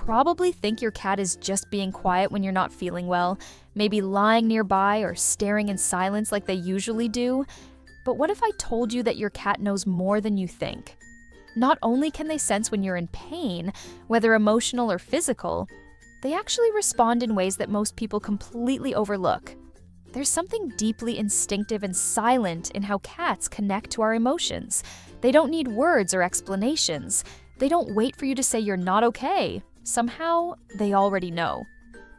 probably think your cat is just being quiet when you're not feeling well, maybe lying nearby or staring in silence like they usually do. But what if I told you that your cat knows more than you think? Not only can they sense when you're in pain, whether emotional or physical, they actually respond in ways that most people completely overlook. There's something deeply instinctive and silent in how cats connect to our emotions. They don't need words or explanations. They don't wait for you to say you're not okay. Somehow, they already know.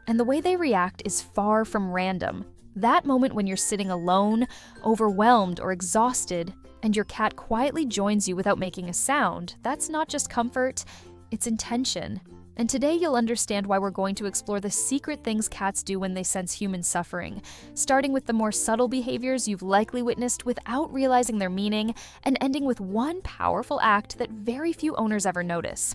And the way they react is far from random. That moment when you're sitting alone, overwhelmed or exhausted, and your cat quietly joins you without making a sound, that's not just comfort, it's intention. And today you'll understand why we're going to explore the secret things cats do when they sense human suffering, starting with the more subtle behaviors you've likely witnessed without realizing their meaning, and ending with one powerful act that very few owners ever notice.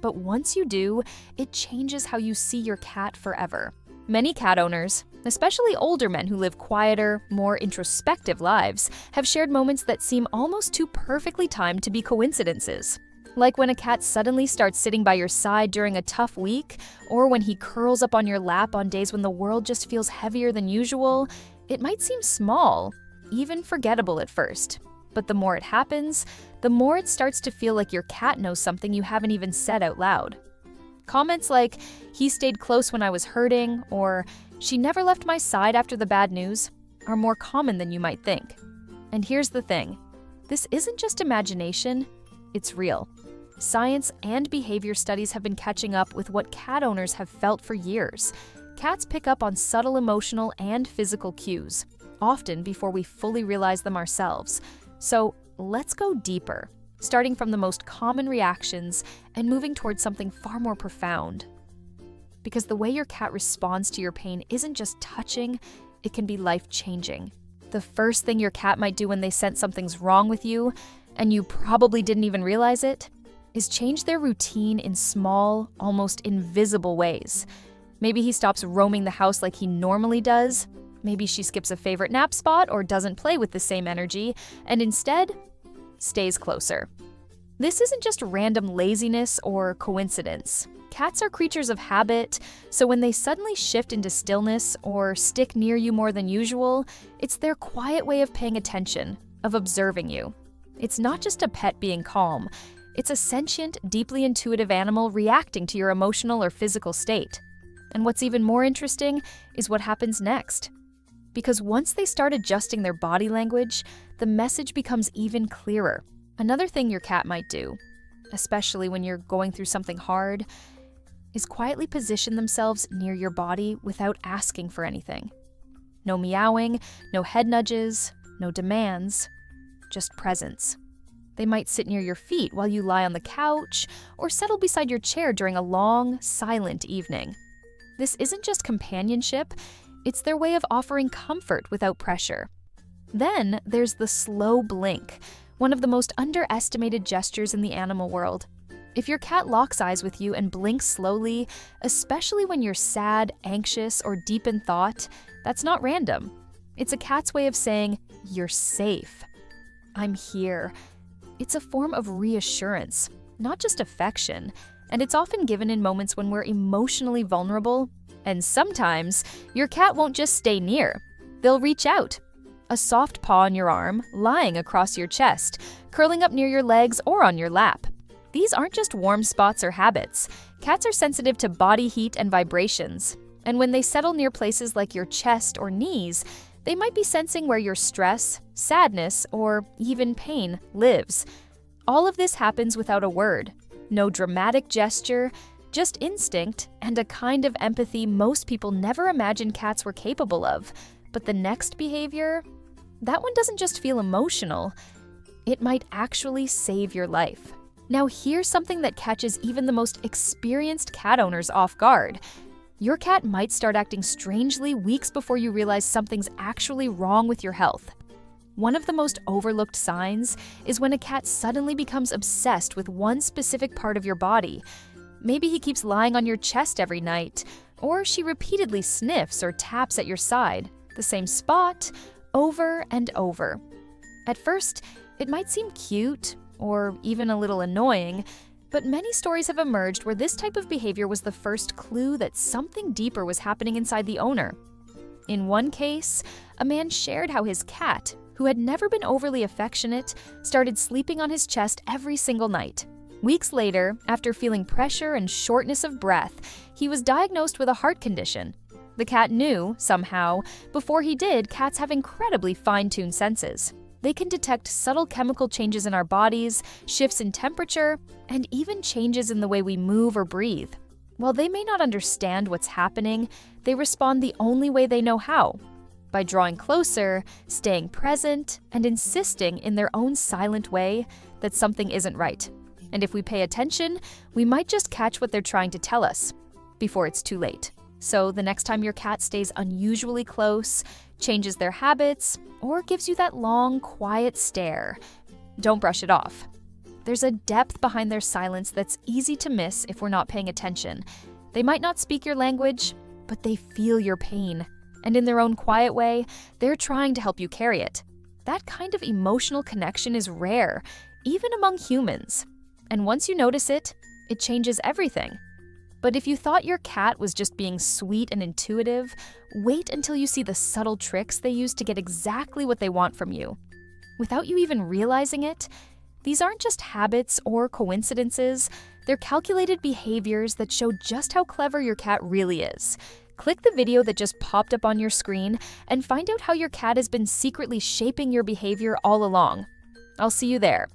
But once you do, it changes how you see your cat forever. Many cat owners, especially older men who live quieter, more introspective lives, have shared moments that seem almost too perfectly timed to be coincidences. Like when a cat suddenly starts sitting by your side during a tough week, or when he curls up on your lap on days when the world just feels heavier than usual. It might seem small, even forgettable at first. But the more it happens, the more it starts to feel like your cat knows something you haven't even said out loud. Comments like, "He stayed close when I was hurting," or "She never left my side after the bad news," are more common than you might think. And here's the thing. This isn't just imagination, it's real. Science and behavior studies have been catching up with what cat owners have felt for years. Cats pick up on subtle emotional and physical cues, often before we fully realize them ourselves. So let's go deeper, starting from the most common reactions and moving towards something far more profound. Because the way your cat responds to your pain isn't just touching, it can be life-changing. The first thing your cat might do when they sense something's wrong with you, and you probably didn't even realize it, is change their routine in small, almost invisible ways. Maybe he stops roaming the house like he normally does. Maybe she skips a favorite nap spot or doesn't play with the same energy, and instead, stays closer. This isn't just random laziness or coincidence. Cats are creatures of habit, so when they suddenly shift into stillness or stick near you more than usual, it's their quiet way of paying attention, of observing you. It's not just a pet being calm. It's a sentient, deeply intuitive animal reacting to your emotional or physical state. And what's even more interesting is what happens next. Because once they start adjusting their body language, the message becomes even clearer. Another thing your cat might do, especially when you're going through something hard, is quietly position themselves near your body without asking for anything. No meowing, no head nudges, no demands, just presence. They might sit near your feet while you lie on the couch, or settle beside your chair during a long, silent evening. This isn't just companionship, it's their way of offering comfort without pressure. Then there's the slow blink, one of the most underestimated gestures in the animal world. If your cat locks eyes with you and blinks slowly, especially when you're sad, anxious, or deep in thought, that's not random. It's a cat's way of saying, "You're safe. I'm here." It's a form of reassurance, not just affection, and it's often given in moments when we're emotionally vulnerable. And sometimes, your cat won't just stay near. They'll reach out. A soft paw on your arm, lying across your chest, curling up near your legs or on your lap. These aren't just warm spots or habits. Cats are sensitive to body heat and vibrations. And when they settle near places like your chest or knees, they might be sensing where your stress, sadness, or even pain lives. All of this happens without a word. No dramatic gesture, just instinct and a kind of empathy most people never imagined cats were capable of. But the next behavior, that one doesn't just feel emotional. It might actually save your life. Now here's something that catches even the most experienced cat owners off guard. Your cat might start acting strangely weeks before you realize something's actually wrong with your health. One of the most overlooked signs is when a cat suddenly becomes obsessed with one specific part of your body. Maybe he keeps lying on your chest every night, or she repeatedly sniffs or taps at your side, the same spot, over and over. At first, it might seem cute, or even a little annoying, But many stories have emerged where this type of behavior was the first clue that something deeper was happening inside the owner. In one case, a man shared how his cat, who had never been overly affectionate, started sleeping on his chest every single night. Weeks later, after feeling pressure and shortness of breath, he was diagnosed with a heart condition. The cat knew, somehow, before he did, cats have incredibly fine-tuned senses. They can detect subtle chemical changes in our bodies, shifts in temperature, and even changes in the way we move or breathe. While they may not understand what's happening, they respond the only way they know how: by drawing closer, staying present, and insisting in their own silent way that something isn't right. And if we pay attention, we might just catch what they're trying to tell us before it's too late. So the next time your cat stays unusually close, changes their habits, or gives you that long, quiet stare, don't brush it off. There's a depth behind their silence that's easy to miss if we're not paying attention. They might not speak your language, but they feel your pain. And in their own quiet way, they're trying to help you carry it. That kind of emotional connection is rare, even among humans. And once you notice it, it changes everything. But if you thought your cat was just being sweet and intuitive, wait until you see the subtle tricks they use to get exactly what they want from you. Without you even realizing it, these aren't just habits or coincidences, they're calculated behaviors that show just how clever your cat really is. Click the video that just popped up on your screen and find out how your cat has been secretly shaping your behavior all along. I'll see you there.